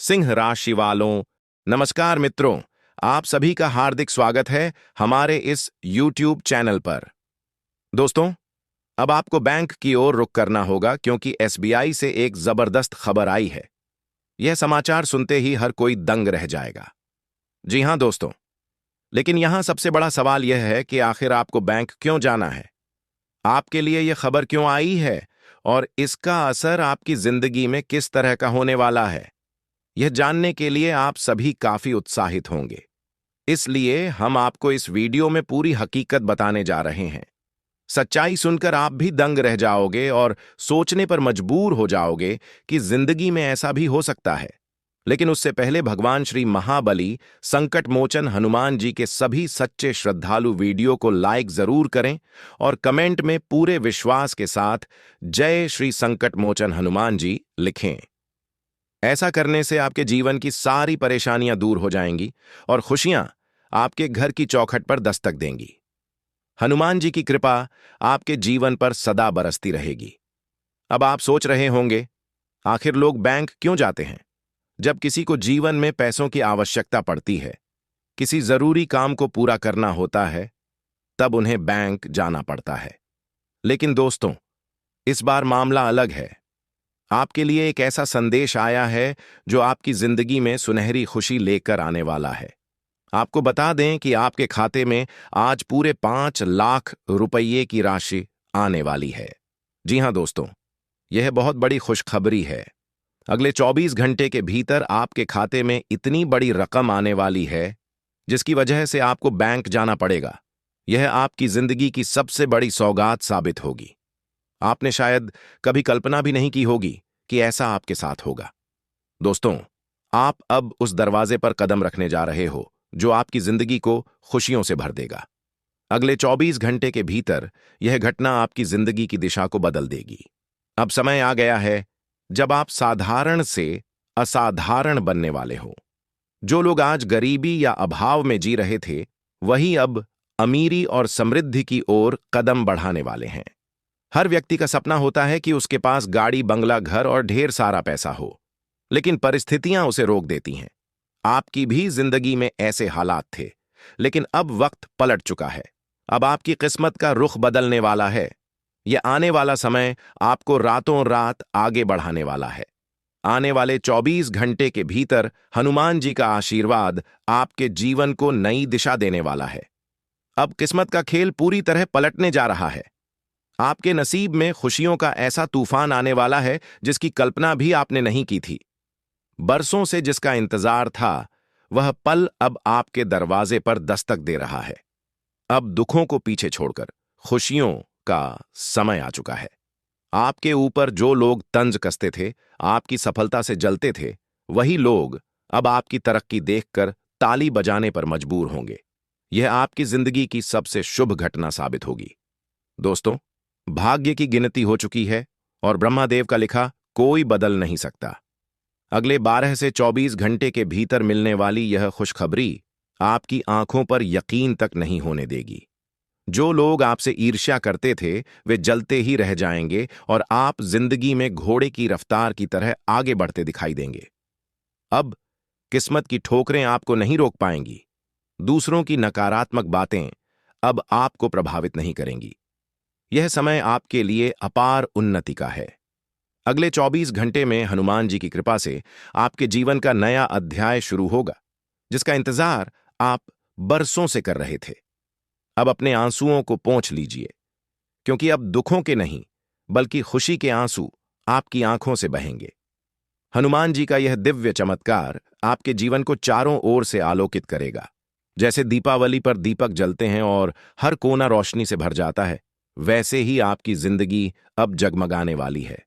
सिंह राशि वालों, नमस्कार मित्रों। आप सभी का हार्दिक स्वागत है हमारे इस YouTube चैनल पर। दोस्तों, अब आपको बैंक की ओर रुख करना होगा क्योंकि SBI से एक जबरदस्त खबर आई है। यह समाचार सुनते ही हर कोई दंग रह जाएगा। जी हां दोस्तों, लेकिन यहां सबसे बड़ा सवाल यह है कि आखिर आपको बैंक क्यों जाना है? आपके लिए यह खबर क्यों आई है और इसका असर आपकी जिंदगी में किस तरह का होने वाला है? यह जानने के लिए आप सभी काफी उत्साहित होंगे। इसलिए हम आपको इस वीडियो में पूरी हकीकत बताने जा रहे हैं। सच्चाई सुनकर आप भी दंग रह जाओगे और सोचने पर मजबूर हो जाओगे कि जिंदगी में ऐसा भी हो सकता है। लेकिन उससे पहले भगवान श्री महाबली संकट मोचन हनुमान जी के सभी सच्चे श्रद्धालु वीडियो को लाइक जरूर करें और कमेंट में पूरे विश्वास के साथ जय श्री संकट मोचन हनुमान जी लिखें। ऐसा करने से आपके जीवन की सारी परेशानियां दूर हो जाएंगी और खुशियां आपके घर की चौखट पर दस्तक देंगी। हनुमान जी की कृपा आपके जीवन पर सदा बरसती रहेगी। अब आप सोच रहे होंगे, आखिर लोग बैंक क्यों जाते हैं? जब किसी को जीवन में पैसों की आवश्यकता पड़ती है, किसी जरूरी काम को पूरा करना होता है, तब उन्हें बैंक जाना पड़ता है। लेकिन दोस्तों, इस बार मामला अलग है। आपके लिए एक ऐसा संदेश आया है जो आपकी जिंदगी में सुनहरी खुशी लेकर आने वाला है। आपको बता दें कि आपके खाते में आज पूरे 5 लाख रुपये की राशि आने वाली है। जी हां दोस्तों, यह बहुत बड़ी खुशखबरी है। अगले 24 घंटे के भीतर आपके खाते में इतनी बड़ी रकम आने वाली है जिसकी वजह से आपको बैंक जाना पड़ेगा। यह आपकी जिंदगी की सबसे बड़ी सौगात साबित होगी। आपने शायद कभी कल्पना भी नहीं की होगी कि ऐसा आपके साथ होगा। दोस्तों, आप अब उस दरवाजे पर कदम रखने जा रहे हो जो आपकी जिंदगी को खुशियों से भर देगा। अगले 24 घंटे के भीतर यह घटना आपकी जिंदगी की दिशा को बदल देगी। अब समय आ गया है जब आप साधारण से असाधारण बनने वाले हो। जो लोग आज गरीबी या अभाव में जी रहे थे, वही अब अमीरी और समृद्धि की ओर कदम बढ़ाने वाले हैं। हर व्यक्ति का सपना होता है कि उसके पास गाड़ी, बंगला, घर और ढेर सारा पैसा हो, लेकिन परिस्थितियां उसे रोक देती हैं। आपकी भी जिंदगी में ऐसे हालात थे, लेकिन अब वक्त पलट चुका है। अब आपकी किस्मत का रुख बदलने वाला है। यह आने वाला समय आपको रातों रात आगे बढ़ाने वाला है। आने वाले 24 घंटे के भीतर हनुमान जी का आशीर्वाद आपके जीवन को नई दिशा देने वाला है। अब किस्मत का खेल पूरी तरह पलटने जा रहा है। आपके नसीब में खुशियों का ऐसा तूफान आने वाला है जिसकी कल्पना भी आपने नहीं की थी। बरसों से जिसका इंतजार था, वह पल अब आपके दरवाजे पर दस्तक दे रहा है। अब दुखों को पीछे छोड़कर खुशियों का समय आ चुका है। आपके ऊपर जो लोग तंज कसते थे, आपकी सफलता से जलते थे, वही लोग अब आपकी तरक्की देखकर ताली बजाने पर मजबूर होंगे। यह आपकी जिंदगी की सबसे शुभ घटना साबित होगी। दोस्तों, भाग्य की गिनती हो चुकी है और ब्रह्मादेव का लिखा कोई बदल नहीं सकता। अगले 12 से 24 घंटे के भीतर मिलने वाली यह खुशखबरी आपकी आंखों पर यकीन तक नहीं होने देगी। जो लोग आपसे ईर्ष्या करते थे, वे जलते ही रह जाएंगे और आप जिंदगी में घोड़े की रफ्तार की तरह आगे बढ़ते दिखाई देंगे। अब किस्मत की ठोकरें आपको नहीं रोक पाएंगी। दूसरों की नकारात्मक बातें अब आपको प्रभावित नहीं करेंगी। यह समय आपके लिए अपार उन्नति का है। अगले 24 घंटे में हनुमान जी की कृपा से आपके जीवन का नया अध्याय शुरू होगा, जिसका इंतजार आप बरसों से कर रहे थे। अब अपने आंसुओं को पोंछ लीजिए, क्योंकि अब दुखों के नहीं, बल्कि खुशी के आंसू आपकी आंखों से बहेंगे। हनुमान जी का यह दिव्य चमत्कार आपके जीवन को चारों ओर से आलोकित करेगा। जैसे दीपावली पर दीपक जलते हैं और हर कोना रोशनी से भर जाता है, वैसे ही आपकी जिंदगी अब जगमगाने वाली है।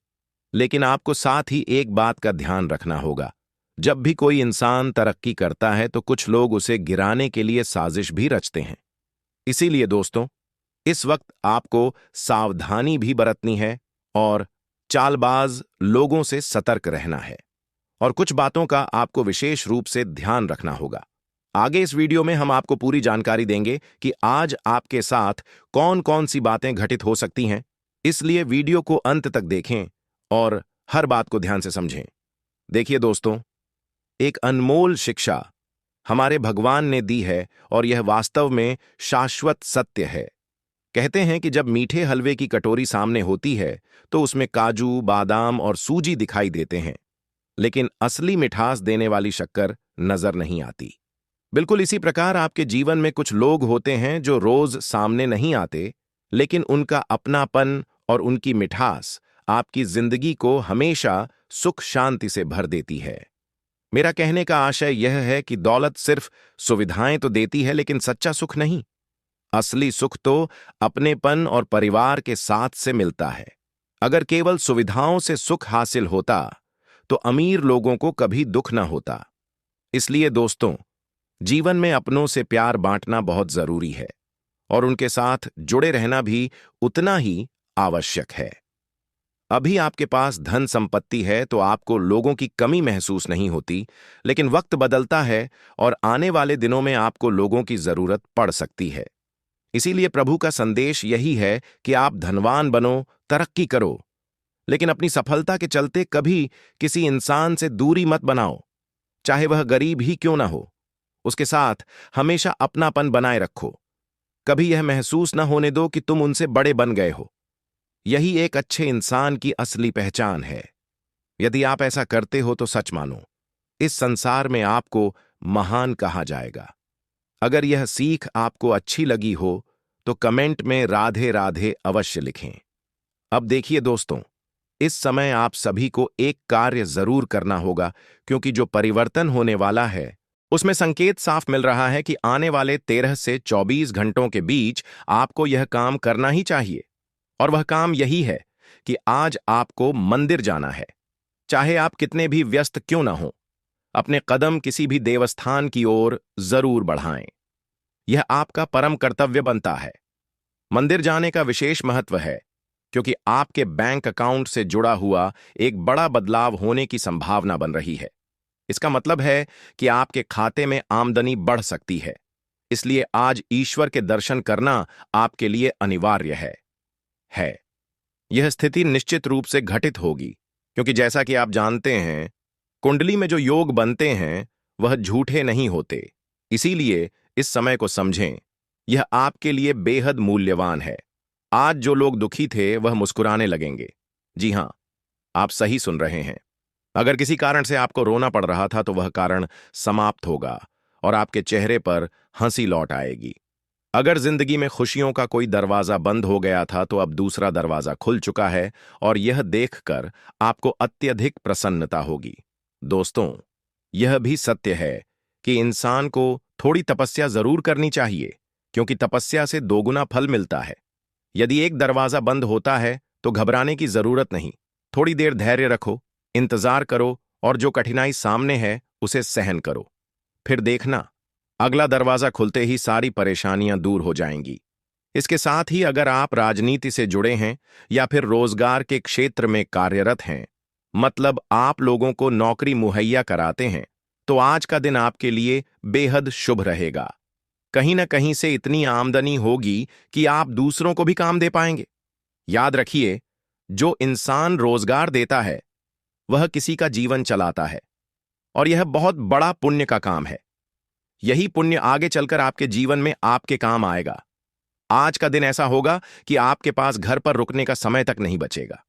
लेकिन आपको साथ ही एक बात का ध्यान रखना होगा। जब भी कोई इंसान तरक्की करता है तो कुछ लोग उसे गिराने के लिए साजिश भी रचते हैं। इसीलिए दोस्तों, इस वक्त आपको सावधानी भी बरतनी है और चालबाज लोगों से सतर्क रहना है। और कुछ बातों का आपको विशेष रूप से ध्यान रखना होगा। आगे इस वीडियो में हम आपको पूरी जानकारी देंगे कि आज आपके साथ कौन कौन सी बातें घटित हो सकती हैं। इसलिए वीडियो को अंत तक देखें और हर बात को ध्यान से समझें। देखिए दोस्तों, एक अनमोल शिक्षा हमारे भगवान ने दी है और यह वास्तव में शाश्वत सत्य है। कहते हैं कि जब मीठे हलवे की कटोरी सामने होती है तो उसमें काजू, बादाम और सूजी दिखाई देते हैं, लेकिन असली मिठास देने वाली शक्कर नजर नहीं आती। बिल्कुल इसी प्रकार आपके जीवन में कुछ लोग होते हैं जो रोज सामने नहीं आते, लेकिन उनका अपनापन और उनकी मिठास आपकी जिंदगी को हमेशा सुख शांति से भर देती है। मेरा कहने का आशय यह है कि दौलत सिर्फ सुविधाएं तो देती है, लेकिन सच्चा सुख नहीं। असली सुख तो अपनेपन और परिवार के साथ से मिलता है। अगर केवल सुविधाओं से सुख हासिल होता तो अमीर लोगों को कभी दुख न होता। इसलिए दोस्तों, जीवन में अपनों से प्यार बांटना बहुत जरूरी है और उनके साथ जुड़े रहना भी उतना ही आवश्यक है। अभी आपके पास धन संपत्ति है तो आपको लोगों की कमी महसूस नहीं होती, लेकिन वक्त बदलता है और आने वाले दिनों में आपको लोगों की जरूरत पड़ सकती है। इसीलिए प्रभु का संदेश यही है कि आप धनवान बनो, तरक्की करो, लेकिन अपनी सफलता के चलते कभी किसी इंसान से दूरी मत बनाओ, चाहे वह गरीब ही क्यों ना हो। उसके साथ हमेशा अपनापन बनाए रखो। कभी यह महसूस न होने दो कि तुम उनसे बड़े बन गए हो। यही एक अच्छे इंसान की असली पहचान है। यदि आप ऐसा करते हो तो सच मानो, इस संसार में आपको महान कहा जाएगा। अगर यह सीख आपको अच्छी लगी हो तो कमेंट में राधे राधे अवश्य लिखें। अब देखिए दोस्तों, इस समय आप सभी को एक कार्य जरूर करना होगा, क्योंकि जो परिवर्तन होने वाला है उसमें संकेत साफ मिल रहा है कि आने वाले 13 से 24 घंटों के बीच आपको यह काम करना ही चाहिए। और वह काम यही है कि आज आपको मंदिर जाना है। चाहे आप कितने भी व्यस्त क्यों ना हो, अपने कदम किसी भी देवस्थान की ओर जरूर बढ़ाएं। यह आपका परम कर्तव्य बनता है। मंदिर जाने का विशेष महत्व है, क्योंकि आपके बैंक अकाउंट से जुड़ा हुआ एक बड़ा बदलाव होने की संभावना बन रही है। इसका मतलब है कि आपके खाते में आमदनी बढ़ सकती है। इसलिए आज ईश्वर के दर्शन करना आपके लिए अनिवार्य है। यह स्थिति निश्चित रूप से घटित होगी, क्योंकि जैसा कि आप जानते हैं, कुंडली में जो योग बनते हैं वह झूठे नहीं होते। इसीलिए इस समय को समझें, यह आपके लिए बेहद मूल्यवान है। आज जो लोग दुखी थे वह मुस्कुराने लगेंगे। जी हां, आप सही सुन रहे हैं। अगर किसी कारण से आपको रोना पड़ रहा था तो वह कारण समाप्त होगा और आपके चेहरे पर हंसी लौट आएगी। अगर जिंदगी में खुशियों का कोई दरवाजा बंद हो गया था तो अब दूसरा दरवाजा खुल चुका है और यह देखकर आपको अत्यधिक प्रसन्नता होगी। दोस्तों, यह भी सत्य है कि इंसान को थोड़ी तपस्या जरूर करनी चाहिए, क्योंकि तपस्या से दोगुना फल मिलता है। यदि एक दरवाजा बंद होता है तो घबराने की जरूरत नहीं। थोड़ी देर धैर्य रखो, इंतजार करो और जो कठिनाई सामने है उसे सहन करो। फिर देखना, अगला दरवाजा खुलते ही सारी परेशानियां दूर हो जाएंगी। इसके साथ ही अगर आप राजनीति से जुड़े हैं या फिर रोजगार के क्षेत्र में कार्यरत हैं, मतलब आप लोगों को नौकरी मुहैया कराते हैं, तो आज का दिन आपके लिए बेहद शुभ रहेगा। कहीं ना कहीं से इतनी आमदनी होगी कि आप दूसरों को भी काम दे पाएंगे। याद रखिए, जो इंसान रोजगार देता है वह किसी का जीवन चलाता है, और यह बहुत बड़ा पुण्य का काम है। यही पुण्य आगे चलकर आपके जीवन में आपके काम आएगा। आज का दिन ऐसा होगा कि आपके पास घर पर रुकने का समय तक नहीं बचेगा।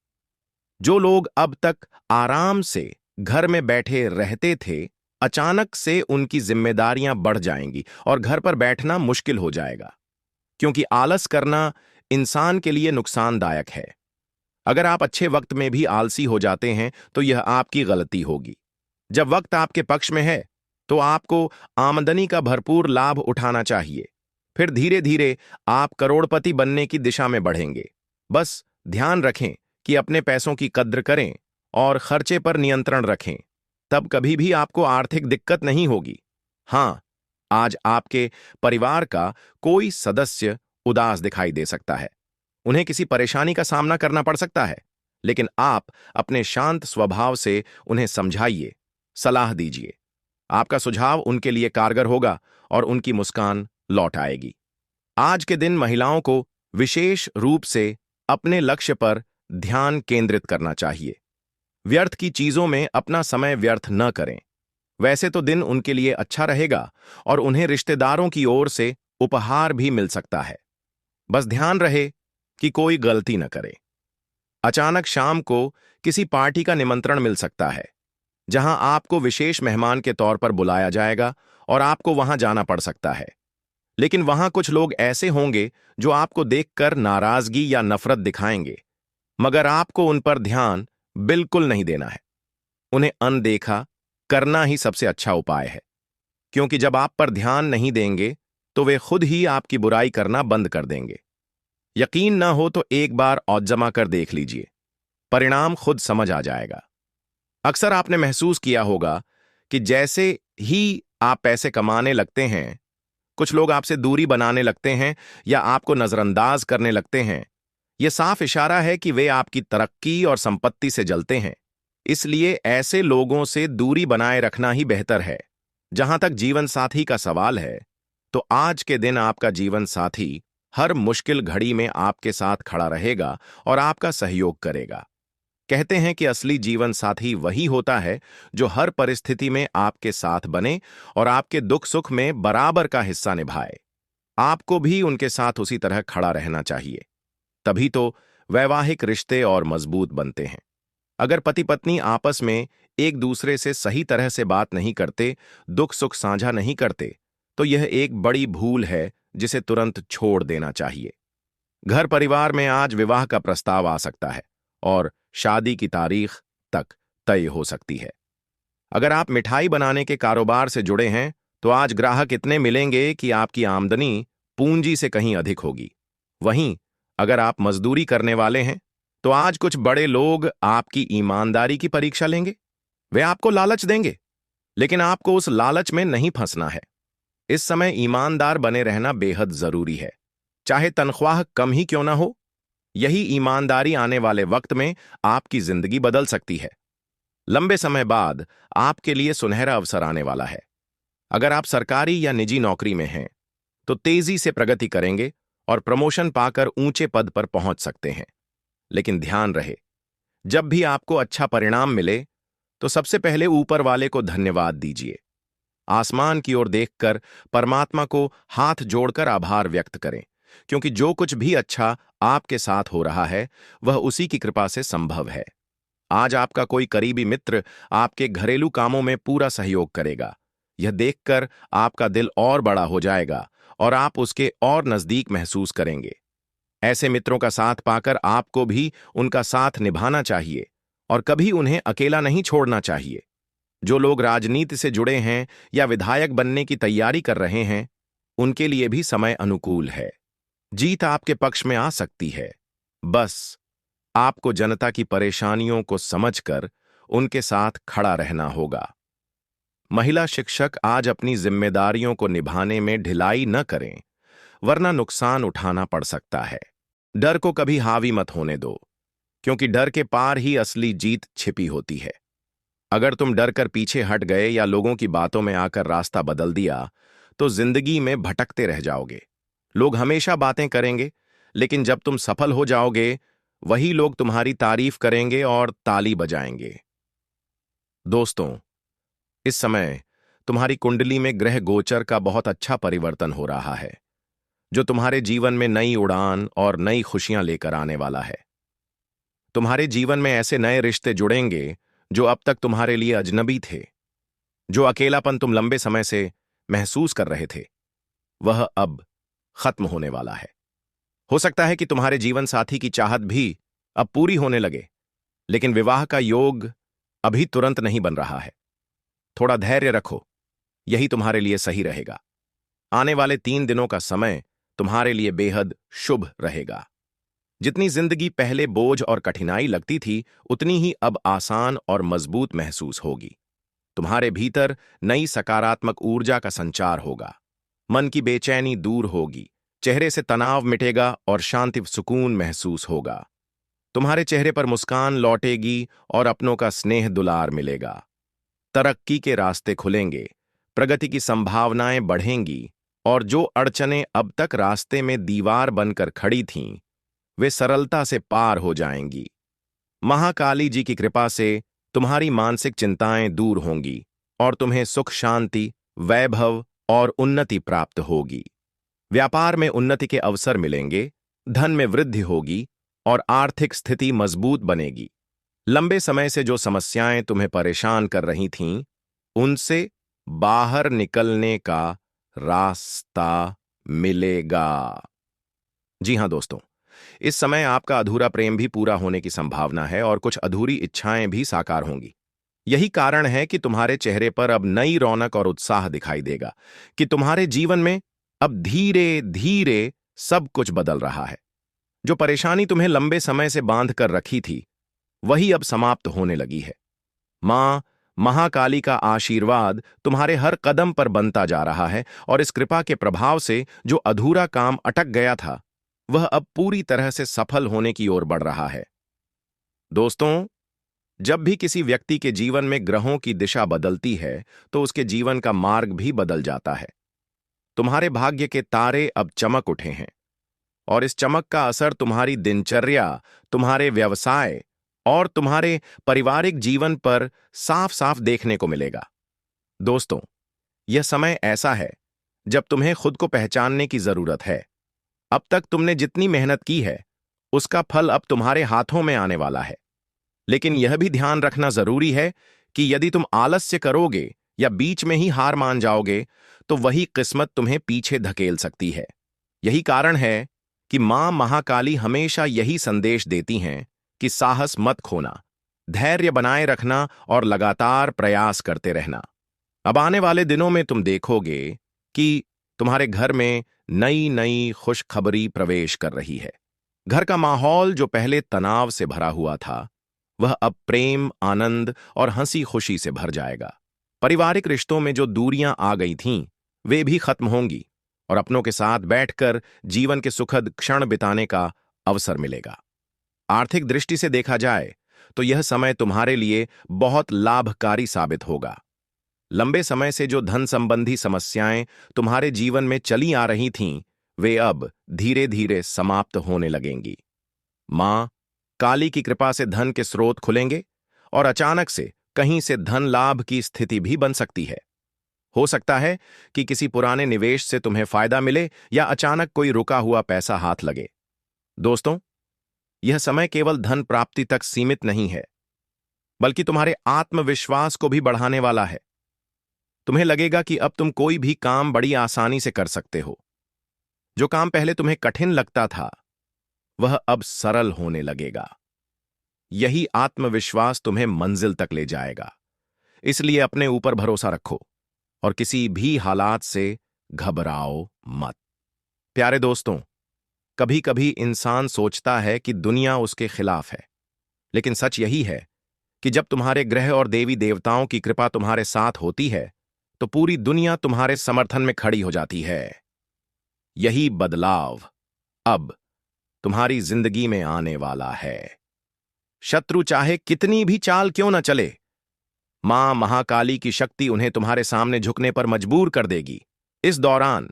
जो लोग अब तक आराम से घर में बैठे रहते थे, अचानक से उनकी जिम्मेदारियां बढ़ जाएंगी और घर पर बैठना मुश्किल हो जाएगा, क्योंकि आलस करना इंसान के लिए नुकसानदायक है। अगर आप अच्छे वक्त में भी आलसी हो जाते हैं तो यह आपकी गलती होगी। जब वक्त आपके पक्ष में है तो आपको आमदनी का भरपूर लाभ उठाना चाहिए। फिर धीरे धीरे आप करोड़पति बनने की दिशा में बढ़ेंगे। बस ध्यान रखें कि अपने पैसों की कद्र करें और खर्चे पर नियंत्रण रखें। तब कभी भी आपको आर्थिक दिक्कत नहीं होगी। हाँ, आज आपके परिवार का कोई सदस्य उदास दिखाई दे सकता है। उन्हें किसी परेशानी का सामना करना पड़ सकता है, लेकिन आप अपने शांत स्वभाव से उन्हें समझाइए, सलाह दीजिए। आपका सुझाव उनके लिए कारगर होगा और उनकी मुस्कान लौट आएगी। आज के दिन महिलाओं को विशेष रूप से अपने लक्ष्य पर ध्यान केंद्रित करना चाहिए। व्यर्थ की चीजों में अपना समय व्यर्थ न करें। वैसे तो दिन उनके लिए अच्छा रहेगा और उन्हें रिश्तेदारों की ओर से उपहार भी मिल सकता है। बस ध्यान रहे कि कोई गलती न करे। अचानक शाम को किसी पार्टी का निमंत्रण मिल सकता है, जहां आपको विशेष मेहमान के तौर पर बुलाया जाएगा और आपको वहां जाना पड़ सकता है। लेकिन वहां कुछ लोग ऐसे होंगे जो आपको देखकर नाराजगी या नफरत दिखाएंगे, मगर आपको उन पर ध्यान बिल्कुल नहीं देना है। उन्हें अनदेखा करना ही सबसे अच्छा उपाय है, क्योंकि जब आप पर ध्यान नहीं देंगे तो वे खुद ही आपकी बुराई करना बंद कर देंगे। यकीन ना हो तो एक बार औजमा कर देख लीजिए, परिणाम खुद समझ आ जाएगा। अक्सर आपने महसूस किया होगा कि जैसे ही आप पैसे कमाने लगते हैं, कुछ लोग आपसे दूरी बनाने लगते हैं या आपको नजरअंदाज करने लगते हैं। यह साफ इशारा है कि वे आपकी तरक्की और संपत्ति से जलते हैं। इसलिए ऐसे लोगों से दूरी बनाए रखना ही बेहतर है। जहां तक जीवन साथी का सवाल है, तो आज के दिन आपका जीवन साथी हर मुश्किल घड़ी में आपके साथ खड़ा रहेगा और आपका सहयोग करेगा। कहते हैं कि असली जीवन साथी वही होता है जो हर परिस्थिति में आपके साथ बने और आपके दुख सुख में बराबर का हिस्सा निभाए। आपको भी उनके साथ उसी तरह खड़ा रहना चाहिए, तभी तो वैवाहिक रिश्ते और मजबूत बनते हैं। अगर पति पत्नी आपस में एक दूसरे से सही तरह से बात नहीं करते, दुख सुख साझा नहीं करते, तो यह एक बड़ी भूल है जिसे तुरंत छोड़ देना चाहिए। घर परिवार में आज विवाह का प्रस्ताव आ सकता है और शादी की तारीख तक तय हो सकती है। अगर आप मिठाई बनाने के कारोबार से जुड़े हैं, तो आज ग्राहक इतने मिलेंगे कि आपकी आमदनी पूंजी से कहीं अधिक होगी। वहीं अगर आप मजदूरी करने वाले हैं, तो आज कुछ बड़े लोग आपकी ईमानदारी की परीक्षा लेंगे। वे आपको लालच देंगे, लेकिन आपको उस लालच में नहीं फंसना है। इस समय ईमानदार बने रहना बेहद जरूरी है, चाहे तनख्वाह कम ही क्यों ना हो। यही ईमानदारी आने वाले वक्त में आपकी जिंदगी बदल सकती है। लंबे समय बाद आपके लिए सुनहरा अवसर आने वाला है। अगर आप सरकारी या निजी नौकरी में हैं, तो तेजी से प्रगति करेंगे और प्रमोशन पाकर ऊंचे पद पर पहुंच सकते हैं। लेकिन ध्यान रहे, जब भी आपको अच्छा परिणाम मिले, तो सबसे पहले ऊपर वाले को धन्यवाद दीजिए। आसमान की ओर देखकर परमात्मा को हाथ जोड़कर आभार व्यक्त करें, क्योंकि जो कुछ भी अच्छा आपके साथ हो रहा है, वह उसी की कृपा से संभव है। आज आपका कोई करीबी मित्र आपके घरेलू कामों में पूरा सहयोग करेगा। यह देखकर आपका दिल और बड़ा हो जाएगा और आप उसके और नजदीक महसूस करेंगे। ऐसे मित्रों का साथ पाकर आपको भी उनका साथ निभाना चाहिए और कभी उन्हें अकेला नहीं छोड़ना चाहिए। जो लोग राजनीति से जुड़े हैं या विधायक बनने की तैयारी कर रहे हैं, उनके लिए भी समय अनुकूल है। जीत आपके पक्ष में आ सकती है। बस आपको जनता की परेशानियों को समझकर उनके साथ खड़ा रहना होगा। महिला शिक्षक आज अपनी जिम्मेदारियों को निभाने में ढिलाई न करें, वरना नुकसान उठाना पड़ सकता है। डर को कभी हावी मत होने दो, क्योंकि डर के पार ही असली जीत छिपी होती है। अगर तुम डर कर पीछे हट गए या लोगों की बातों में आकर रास्ता बदल दिया, तो जिंदगी में भटकते रह जाओगे। लोग हमेशा बातें करेंगे, लेकिन जब तुम सफल हो जाओगे, वही लोग तुम्हारी तारीफ करेंगे और ताली बजाएंगे। दोस्तों, इस समय तुम्हारी कुंडली में ग्रह गोचर का बहुत अच्छा परिवर्तन हो रहा है, जो तुम्हारे जीवन में नई उड़ान और नई खुशियां लेकर आने वाला है। तुम्हारे जीवन में ऐसे नए रिश्ते जुड़ेंगे जो अब तक तुम्हारे लिए अजनबी थे। जो अकेलापन तुम लंबे समय से महसूस कर रहे थे, वह अब खत्म होने वाला है। हो सकता है कि तुम्हारे जीवन साथी की चाहत भी अब पूरी होने लगे, लेकिन विवाह का योग अभी तुरंत नहीं बन रहा है। थोड़ा धैर्य रखो, यही तुम्हारे लिए सही रहेगा। आने वाले 3 दिनों का समय तुम्हारे लिए बेहद शुभ रहेगा। जितनी जिंदगी पहले बोझ और कठिनाई लगती थी, उतनी ही अब आसान और मजबूत महसूस होगी। तुम्हारे भीतर नई सकारात्मक ऊर्जा का संचार होगा। मन की बेचैनी दूर होगी, चेहरे से तनाव मिटेगा और शांति सुकून महसूस होगा। तुम्हारे चेहरे पर मुस्कान लौटेगी और अपनों का स्नेह दुलार मिलेगा। तरक्की के रास्ते खुलेंगे, प्रगति की संभावनाएं बढ़ेंगी और जो अड़चनें अब तक रास्ते में दीवार बनकर खड़ी थीं, वे सरलता से पार हो जाएंगी। महाकाली जी की कृपा से तुम्हारी मानसिक चिंताएं दूर होंगी और तुम्हें सुख शांति, वैभव और उन्नति प्राप्त होगी। व्यापार में उन्नति के अवसर मिलेंगे, धन में वृद्धि होगी और आर्थिक स्थिति मजबूत बनेगी। लंबे समय से जो समस्याएं तुम्हें परेशान कर रही थीं, उनसे बाहर निकलने का रास्ता मिलेगा। जी हां दोस्तों, इस समय आपका अधूरा प्रेम भी पूरा होने की संभावना है और कुछ अधूरी इच्छाएं भी साकार होंगी। यही कारण है कि तुम्हारे चेहरे पर अब नई रौनक और उत्साह दिखाई देगा कि तुम्हारे जीवन में अब धीरे धीरे सब कुछ बदल रहा है। जो परेशानी तुम्हें लंबे समय से बांध कर रखी थी, वही अब समाप्त होने लगी है। मां महाकाली का आशीर्वाद तुम्हारे हर कदम पर बनता जा रहा है और इस कृपा के प्रभाव से जो अधूरा काम अटक गया था, वह अब पूरी तरह से सफल होने की ओर बढ़ रहा है। दोस्तों, जब भी किसी व्यक्ति के जीवन में ग्रहों की दिशा बदलती है, तो उसके जीवन का मार्ग भी बदल जाता है। तुम्हारे भाग्य के तारे अब चमक उठे हैं और इस चमक का असर तुम्हारी दिनचर्या, तुम्हारे व्यवसाय और तुम्हारे पारिवारिक जीवन पर साफ साफ देखने को मिलेगा। दोस्तों, यह समय ऐसा है जब तुम्हें खुद को पहचानने की जरूरत है। अब तक तुमने जितनी मेहनत की है, उसका फल अब तुम्हारे हाथों में आने वाला है। लेकिन यह भी ध्यान रखना जरूरी है कि यदि तुम आलस्य करोगे या बीच में ही हार मान जाओगे, तो वही किस्मत तुम्हें पीछे धकेल सकती है। यही कारण है कि मां महाकाली हमेशा यही संदेश देती हैं कि साहस मत खोना, धैर्य बनाए रखना और लगातार प्रयास करते रहना। अब आने वाले दिनों में तुम देखोगे कि तुम्हारे घर में नई नई खुशखबरी प्रवेश कर रही है। घर का माहौल जो पहले तनाव से भरा हुआ था, वह अब प्रेम, आनंद और हंसी खुशी से भर जाएगा। पारिवारिक रिश्तों में जो दूरियां आ गई थीं, वे भी खत्म होंगी और अपनों के साथ बैठकर जीवन के सुखद क्षण बिताने का अवसर मिलेगा। आर्थिक दृष्टि से देखा जाए तो यह समय तुम्हारे लिए बहुत लाभकारी साबित होगा। लंबे समय से जो धन संबंधी समस्याएं तुम्हारे जीवन में चली आ रही थीं, वे अब धीरे धीरे समाप्त होने लगेंगी। मां काली की कृपा से धन के स्रोत खुलेंगे और अचानक से कहीं से धन लाभ की स्थिति भी बन सकती है। हो सकता है कि किसी पुराने निवेश से तुम्हें फायदा मिले या अचानक कोई रुका हुआ पैसा हाथ लगे। दोस्तों, यह समय केवल धन प्राप्ति तक सीमित नहीं है, बल्कि तुम्हारे आत्मविश्वास को भी बढ़ाने वाला है। तुम्हें लगेगा कि अब तुम कोई भी काम बड़ी आसानी से कर सकते हो। जो काम पहले तुम्हें कठिन लगता था, वह अब सरल होने लगेगा। यही आत्मविश्वास तुम्हें मंजिल तक ले जाएगा। इसलिए अपने ऊपर भरोसा रखो और किसी भी हालात से घबराओ मत। प्यारे दोस्तों, कभी कभी इंसान सोचता है कि दुनिया उसके खिलाफ है, लेकिन सच यही है कि जब तुम्हारे ग्रह और देवी देवताओं की कृपा तुम्हारे साथ होती है, तो पूरी दुनिया तुम्हारे समर्थन में खड़ी हो जाती है। यही बदलाव अब तुम्हारी जिंदगी में आने वाला है। शत्रु चाहे कितनी भी चाल क्यों न चले, मां महाकाली की शक्ति उन्हें तुम्हारे सामने झुकने पर मजबूर कर देगी। इस दौरान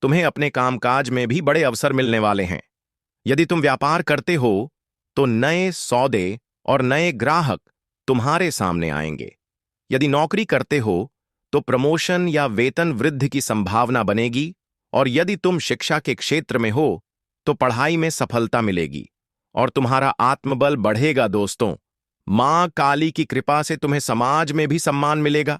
तुम्हें अपने कामकाज में भी बड़े अवसर मिलने वाले हैं। यदि तुम व्यापार करते हो, तो नए सौदे और नए ग्राहक तुम्हारे सामने आएंगे। यदि नौकरी करते हो, तो प्रमोशन या वेतन वृद्धि की संभावना बनेगी और यदि तुम शिक्षा के क्षेत्र में हो, तो पढ़ाई में सफलता मिलेगी और तुम्हारा आत्मबल बढ़ेगा। दोस्तों, मां काली की कृपा से तुम्हें समाज में भी सम्मान मिलेगा।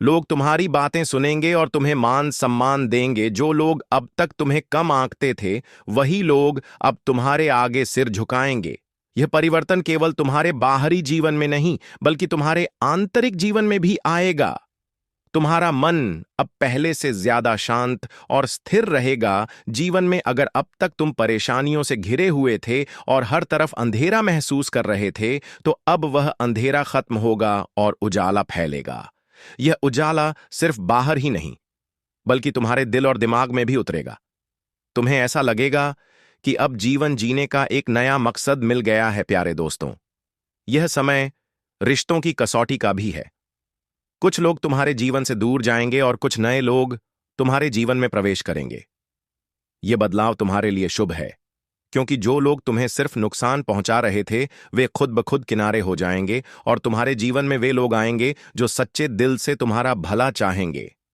लोग तुम्हारी बातें सुनेंगे और तुम्हें मान सम्मान देंगे। जो लोग अब तक तुम्हें कम आंकते थे, वही लोग अब तुम्हारे आगे सिर झुकाएंगे। यह परिवर्तन केवल तुम्हारे बाहरी जीवन में नहीं, बल्कि तुम्हारे आंतरिक जीवन में भी आएगा। तुम्हारा मन अब पहले से ज्यादा शांत और स्थिर रहेगा। जीवन में अगर अब तक तुम परेशानियों से घिरे हुए थे और हर तरफ अंधेरा महसूस कर रहे थे, तो अब वह अंधेरा खत्म होगा और उजाला फैलेगा। यह उजाला सिर्फ बाहर ही नहीं, बल्कि तुम्हारे दिल और दिमाग में भी उतरेगा। तुम्हें ऐसा लगेगा कि अब जीवन जीने का एक नया मकसद मिल गया है। प्यारे दोस्तों, यह समय रिश्तों की कसौटी का भी है। कुछ लोग तुम्हारे जीवन से दूर जाएंगे और कुछ नए लोग तुम्हारे जीवन में प्रवेश करेंगे। यह बदलाव तुम्हारे लिए शुभ है, क्योंकि जो लोग तुम्हें सिर्फ नुकसान पहुंचा रहे थे वे खुद ब खुद किनारे हो जाएंगे और तुम्हारे जीवन में वे लोग आएंगे जो सच्चे दिल से तुम्हारा भला चाहेंगे।